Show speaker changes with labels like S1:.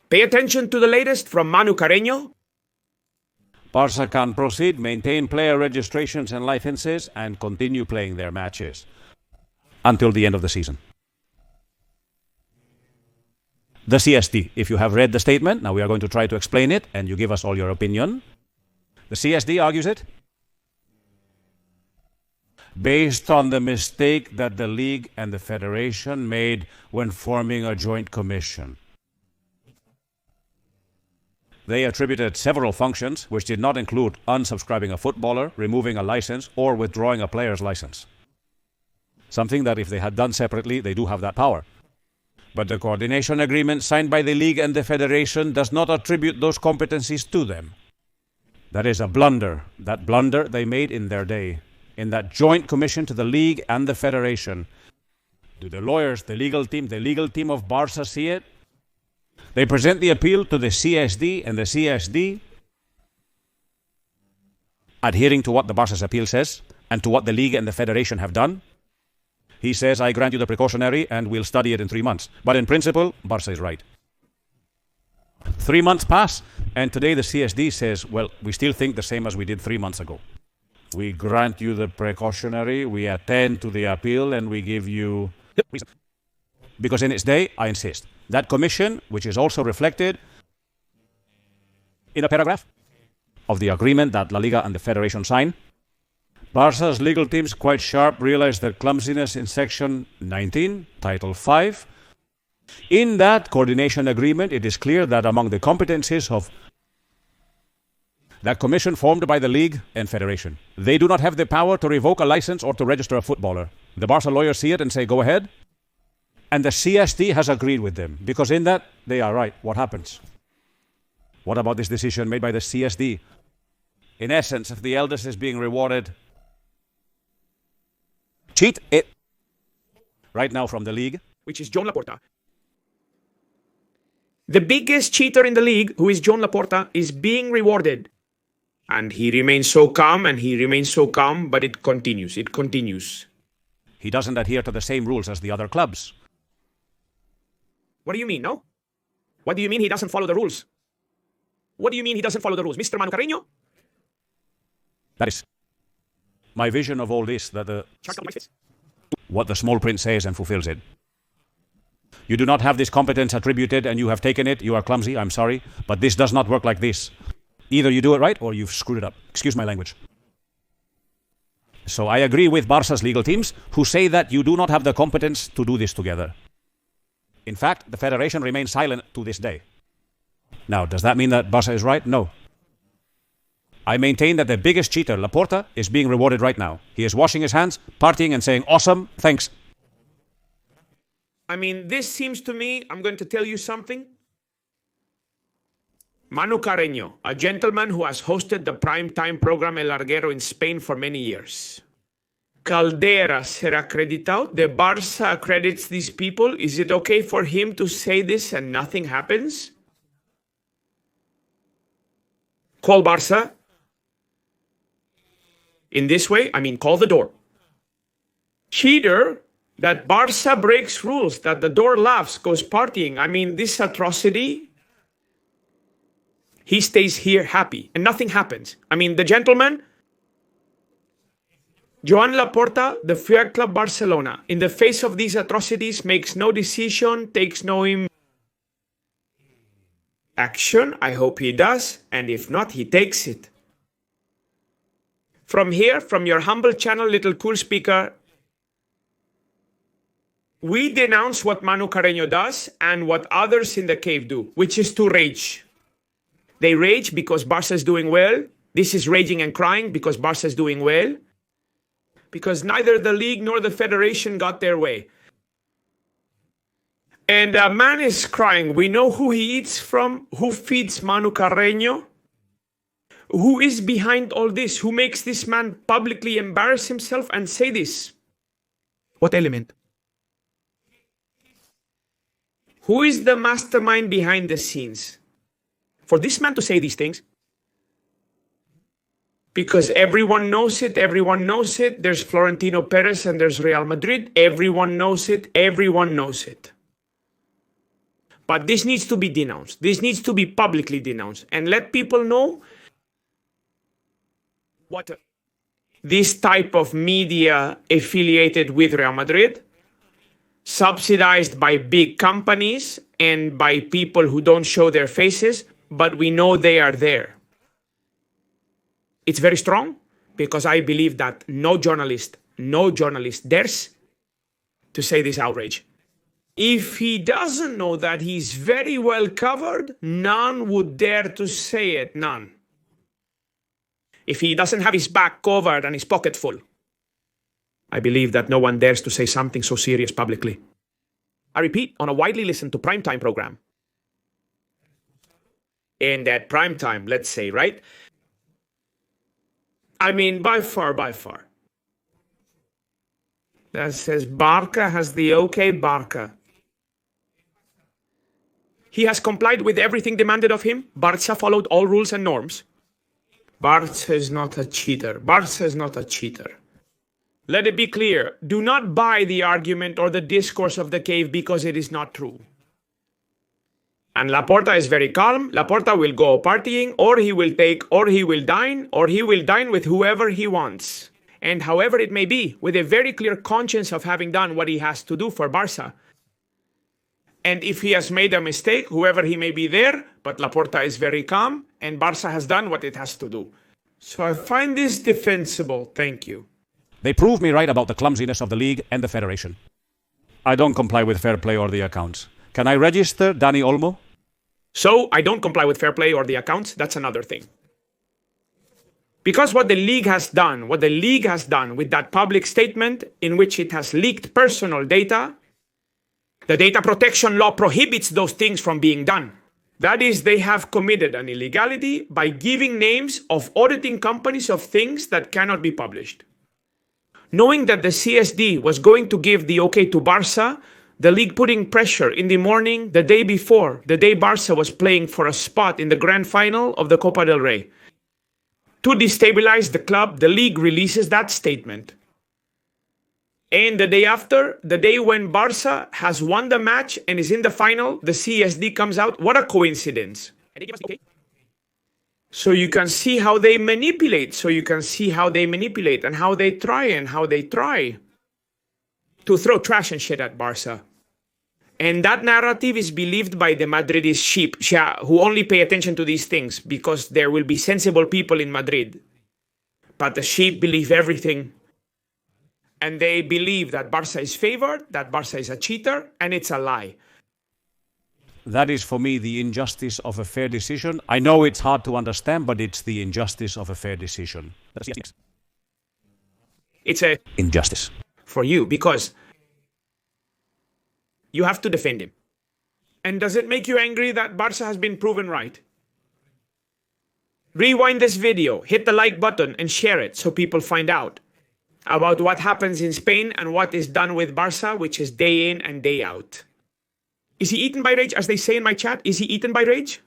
S1: Pay attention to the latest from Manu Carreño.
S2: Barça can proceed, maintain player registrations and licenses, and continue playing their matches until the end of the season. The CSD, if you have read the statement, now we are going to try to explain it, and you give us all your opinion. The CSD argues it based on the mistake that the league and the federation made when forming a joint commission. They attributed several functions which did not include unsubscribing a footballer, removing a license, or withdrawing a player's license. Something that if they had done separately, they do have that power. But the coordination agreement signed by the league and the federation does not attribute those competencies to them. That is a blunder. That blunder they made in their day, in that joint commission to the league and the federation. Do the lawyers, the legal team of Barça see it? They present the appeal to the CSD, and the CSD, adhering to what the Barça's appeal says and to what the league and the federation have done, he says, I grant you the precautionary and we'll study it in 3 months. But in principle, Barça is right. 3 months pass, and today the CSD says, well, we still think the same as we did 3 months ago. We grant you the precautionary, we attend to the appeal, and we give you reason. Because in its day, I insist, that commission, which is also reflected in a paragraph of the agreement that La Liga and the federation sign, Barça's legal teams, quite sharp, realized their clumsiness in section 19, title 5. In that coordination agreement, it is clear that among the competencies of that commission formed by the league and federation, they do not have the power to revoke a license or to register a footballer. The Barça lawyers see it and say, go ahead. And the CSD has agreed with them, because in that, they are right. What happens? What about this decision made by the CSD? In essence, if the eldest is being rewarded, cheat it right now from the league,
S1: which is Joan Laporta. The biggest cheater in the league, who is Joan Laporta, is being rewarded. And he remains so calm, and he remains so calm, but it continues. It continues.
S2: He doesn't adhere to the same rules as the other clubs.
S1: What do you mean, no? What do you mean he doesn't follow the rules? What do you mean he doesn't follow the rules, Mr. Manu Carreño?
S2: That is my vision of all this, that what the small print says and fulfills it. You do not have this competence attributed and you have taken it, you are clumsy, I'm sorry, but this does not work like this. Either you do it right or you've screwed it up. Excuse my language. So I agree with Barça's legal teams who say that you do not have the competence to do this together. In fact, the federation remains silent to this day. Now, does that mean that Barça is right? No. I maintain that the biggest cheater, Laporta, is being rewarded right now. He is washing his hands, partying and saying, awesome, thanks.
S1: I mean, this seems to me, I'm going to tell you something. Manu Carreño, a gentleman who has hosted the primetime program El Larguero in Spain for many years. Caldera será acreditado. The Barça accredits these people. Is it okay for him to say this and nothing happens? Call Barça. In this way, I mean, call the door. Cheater, that Barça breaks rules, that the door laughs, goes partying. I mean, this atrocity, he stays here happy and nothing happens. I mean, the gentleman, Joan Laporta, the Football Club Barcelona, in the face of these atrocities, makes no decision, takes no action. I hope he does, and if not, he takes it. From here, from your humble channel, Little Cool Speaker, we denounce what Manu Carreño does and what others in the cave do, which is to rage. They rage because Barça is doing well. This is raging and crying because Barça is doing well. Because neither the league nor the federation got their way. And a man is crying. We know who he eats from, who feeds Manu Carreño, who is behind all this, who makes this man publicly embarrass himself and say this. What element? Who is the mastermind behind the scenes? For this man to say these things, because everyone knows it, everyone knows it. There's Florentino Perez and there's Real Madrid. Everyone knows it, everyone knows it. But this needs to be denounced. This needs to be publicly denounced. And let people know what this type of media affiliated with Real Madrid, subsidized by big companies and by people who don't show their faces, but we know they are there. It's very strong because I believe that no journalist dares to say this outrage. If he doesn't know that he's very well covered, none would dare to say it, none. If he doesn't have his back covered and his pocket full, I believe that no one dares to say something so serious publicly. I repeat, on a widely listened to primetime program. In that primetime, let's say, right? I mean, by far. That says Barca has the okay, Barca. He has complied with everything demanded of him. Barça followed all rules and norms. Barça is not a cheater. Barça is not a cheater. Let it be clear. Do not buy the argument or the discourse of the cave because it is not true. And Laporta is very calm. Laporta will go partying, or he will dine with whoever he wants. And however it may be, with a very clear conscience of having done what he has to do for Barça. And if he has made a mistake, whoever he may be there, but Laporta is very calm, and Barça has done what it has to do. So I find this defensible. Thank you.
S2: They prove me right about the clumsiness of the league and the federation. I don't comply with fair play or the accounts. Can I register Dani Olmo?
S1: So I don't comply with fair play or the accounts. That's another thing. Because what the league has done with that public statement in which it has leaked personal data, the data protection law prohibits those things from being done. That is, they have committed an illegality by giving names of auditing companies of things that cannot be published. Knowing that the CSD was going to give the okay to Barça, the league putting pressure in the morning, the day before, the day Barça was playing for a spot in the grand final of the Copa del Rey. To destabilize the club, the league releases that statement. And the day after, the day when Barça has won the match and is in the final, the CSD comes out. What a coincidence. So you can see how they manipulate. And how they try to throw trash and shit at Barça. And that narrative is believed by the Madridist sheep, who only pay attention to these things because there will be sensible people in Madrid. But the sheep believe everything. And they believe that Barça is favored, that Barça is a cheater, and it's a lie.
S2: That is, for me, the injustice of a fair decision. I know it's hard to understand, but it's the injustice of a fair decision.
S1: It's a
S2: injustice
S1: for you because you have to defend him. And does it make you angry that Barça has been proven right? Rewind this video, hit the like button, and share it so people find out about what happens in Spain and what is done with Barça, which is day in and day out. Is he eaten by rage, as they say in my chat? Is he eaten by rage?